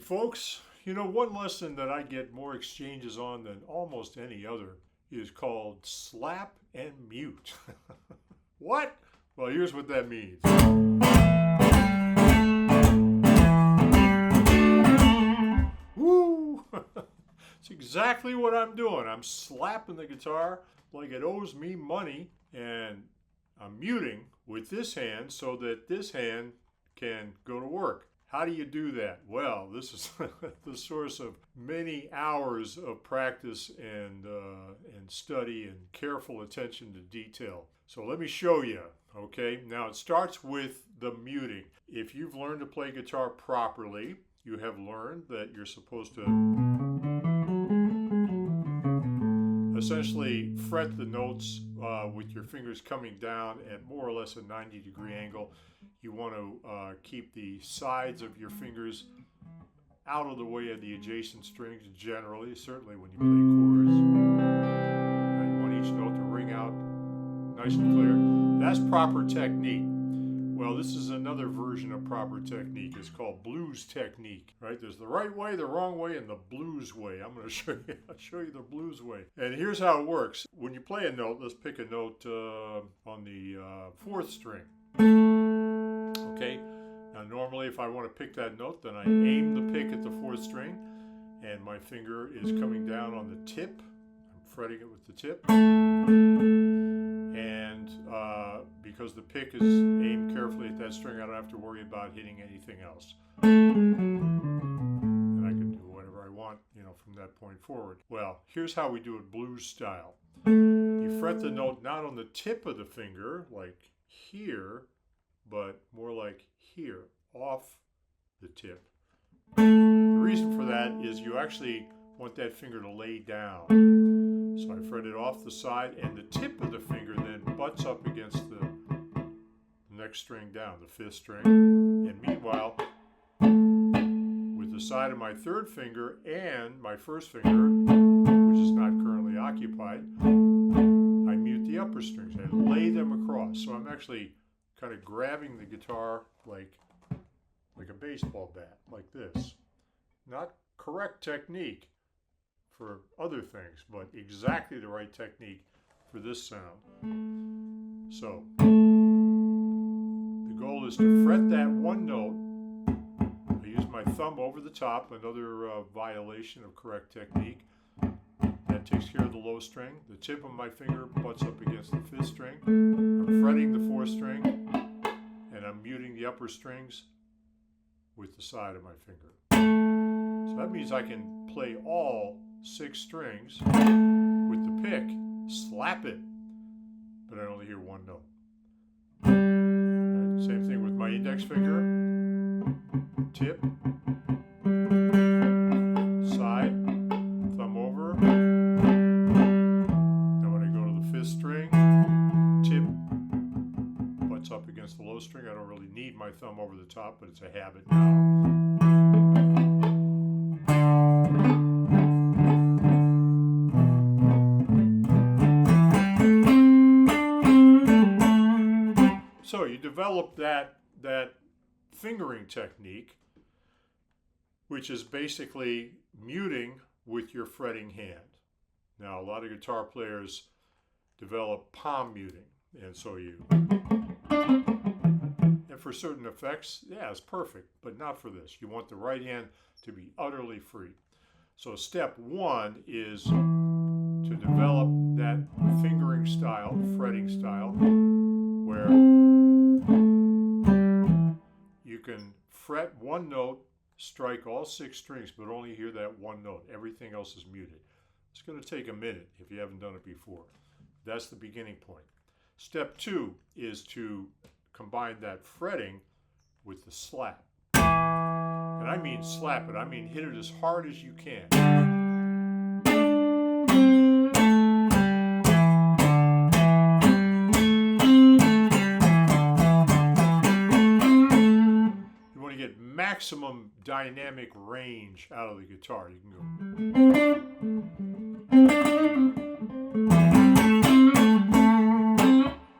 folks, you know, one lesson that I get more exchanges on than almost any other is called slap and mute. What? Well, here's what that means. Woo! It's exactly what I'm doing. I'm slapping the guitar like it owes me money, and I'm muting with this hand so that this hand can go to work. How do you do that? Well, this is the source of many hours of practice and study and careful attention to detail. So let me show you, okay? Now it starts with the muting. If you've learned to play guitar properly, you have learned that you're supposed to essentially fret the notes with your fingers coming down at more or less a 90-degree angle. You want to keep the sides of your fingers out of the way of the adjacent strings generally, certainly when you play chords. You want each note to ring out nice and clear. That's proper technique. Well, this is another version of proper technique. It's called blues technique, right? There's the right way, the wrong way, and the blues way. I'm going to show you the blues way. And here's how it works. When you play a note, let's pick a note on the 4th string. Okay, now normally if I want to pick that note, then I aim the pick at the 4th string, and my finger is coming down on the tip. I'm fretting it with the tip. And because the pick is aimed carefully at that string, I don't have to worry about hitting anything else. And I can do whatever I want, you know, from that point forward. Well, here's how we do it blues style. You fret the note not on the tip of the finger, like here, but more like here, off the tip. The reason for that is you actually want that finger to lay down. So I fret it off the side, and the tip of the finger then butts up against the next string down, the 5th string. And meanwhile, with the side of my 3rd finger and my 1st finger, which is not currently occupied, I mute the upper strings. I lay them across. So I'm actually kind of grabbing the guitar like a baseball bat, like this. Not correct technique for other things, but exactly the right technique for this sound. So the goal is to fret that one note. I use my thumb over the top, another violation of correct technique. That takes care of the low string. The tip of my finger butts up against the 5th string. I'm fretting the 4th string, and I'm muting the upper strings with the side of my finger. So that means I can play all 6 strings with the pick, slap it, but I only hear one note. Right? Same thing with my index finger, tip, side, thumb over. Now when I go to the 5th string, tip butts up against the low string. I don't really need my thumb over the top, but it's a habit now. So you develop that fingering technique, which is basically muting with your fretting hand. Now, a lot of guitar players develop palm muting, and so you, and for certain effects, yeah, it's perfect, but not for this. You want the right hand to be utterly free. So step 1 is to develop that fingering style, fretting style, where you can fret one note, strike all 6 strings, but only hear that one note. Everything else is muted. It's going to take a minute if you haven't done it before. That's the beginning point. Step 2 is to combine that fretting with the slap. And I mean slap it. I mean hit it as hard as you can. Maximum dynamic range out of the guitar. You can go,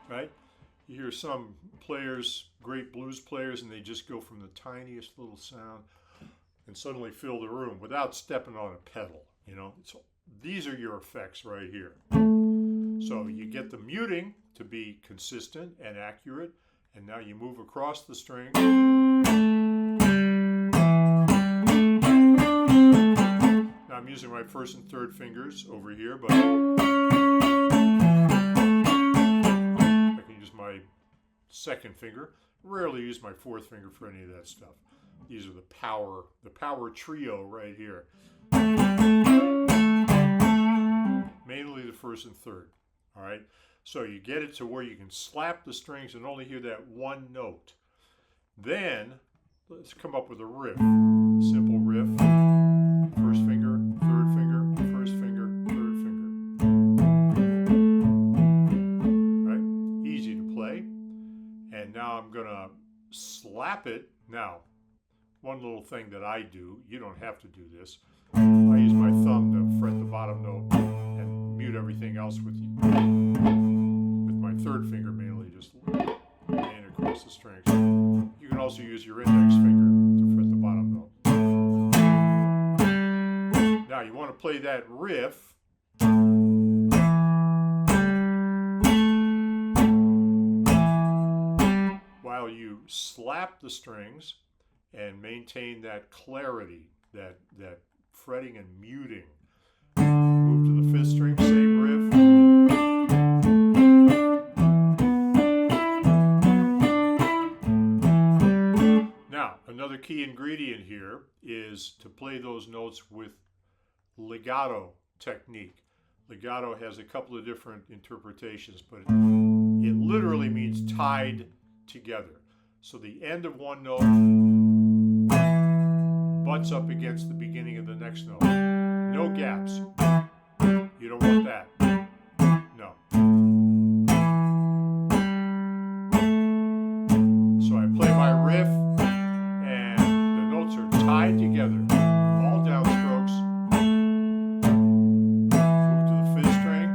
right? You hear some players, great blues players, and they just go from the tiniest little sound and suddenly fill the room without stepping on a pedal, you know. So these are your effects right here. So you get the muting to be consistent and accurate, and now you move across the string. Now I'm using my first and third fingers over here, but I can use my second finger. Rarely use my fourth finger for any of that stuff. These are the power trio right here. Mainly the first and third. All right, so you get it to where you can slap the strings and only hear that one note. Then let's come up with a riff. Simple riff. First finger, third finger, first finger, third finger. Right? Easy to play. And now I'm gonna slap it. Now, one little thing that I do, you don't have to do this. I use my thumb to fret the bottom note and mute everything else with my third finger, mainly just laying across the strings. You can also use your index finger to fret the bottom note. Now you want to play that riff while you slap the strings and maintain that clarity, that fretting and muting. Move to the fifth string, same riff. Now, another key ingredient here is to play those notes with legato technique. Legato has a couple of different interpretations, but it literally means tied together. So the end of one note butts up against the beginning of the next note. No gaps. You don't want that. No. So I play my riff and the notes are tied together. All downstrokes. Move to the fifth string.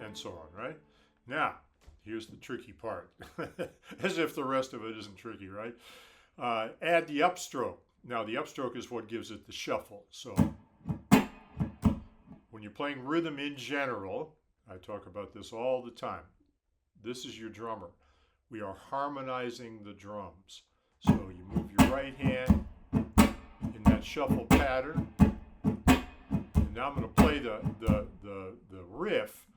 And so on, right? Now, here's the tricky part. As if the rest of it isn't tricky, right? Add the upstroke. Now, the upstroke is what gives it the shuffle. So, when you're playing rhythm in general, I talk about this all the time. This is your drummer. We are harmonizing the drums. So, you move your right hand in that shuffle pattern. And now I'm going to play the riff,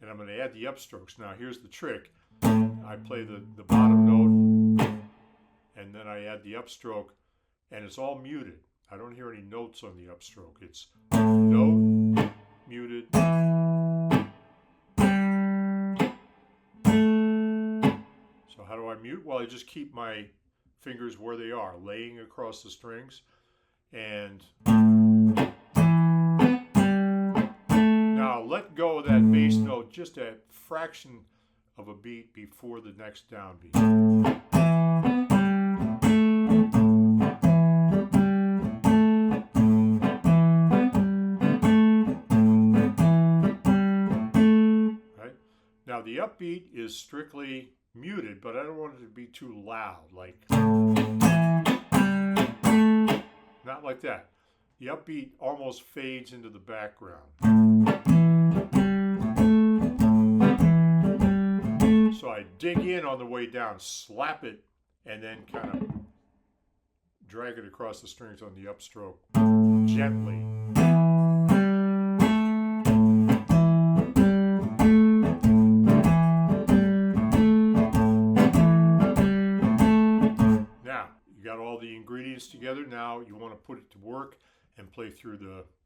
and I'm going to add the upstrokes. Now, here's the trick. I play the bottom note, and then I add the upstroke, and it's all muted. I don't hear any notes on the upstroke. It's note, muted. So how do I mute? Well, I just keep my fingers where they are, laying across the strings. And now let go of that bass note just a fraction of a beat before the next downbeat. Right? Now the upbeat is strictly muted, but I don't want it to be too loud, like not like that. The upbeat almost fades into the background. So I dig in on the way down, slap it, and then kind of drag it across the strings on the upstroke gently. Now, you got all the ingredients together. Now you want to put it to work and play through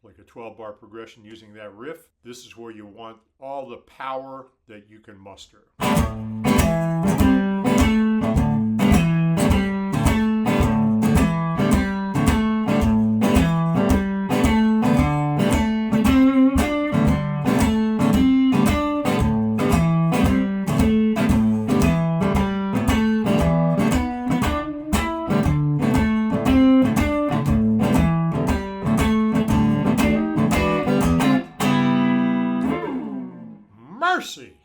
like a 12-bar progression using that riff. This is where you want all the power that you can muster. Mercy!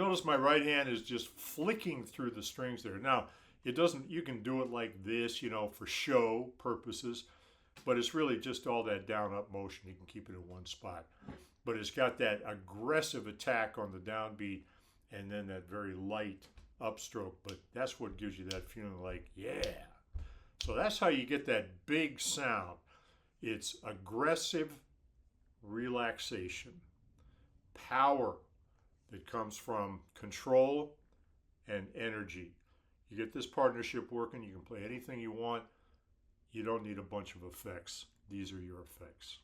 notice my right hand is just flicking through the strings there. Now, it doesn't, you can do it like this, you know, for show purposes, but it's really just all that down up motion. You can keep it in one spot. But it's got that aggressive attack on the downbeat and then that very light upstroke. But that's what gives you that feeling like, yeah. So that's how you get that big sound. It's aggressive relaxation, power that comes from control and energy. You get this partnership working, you can play anything you want. You don't need a bunch of effects. These are your effects.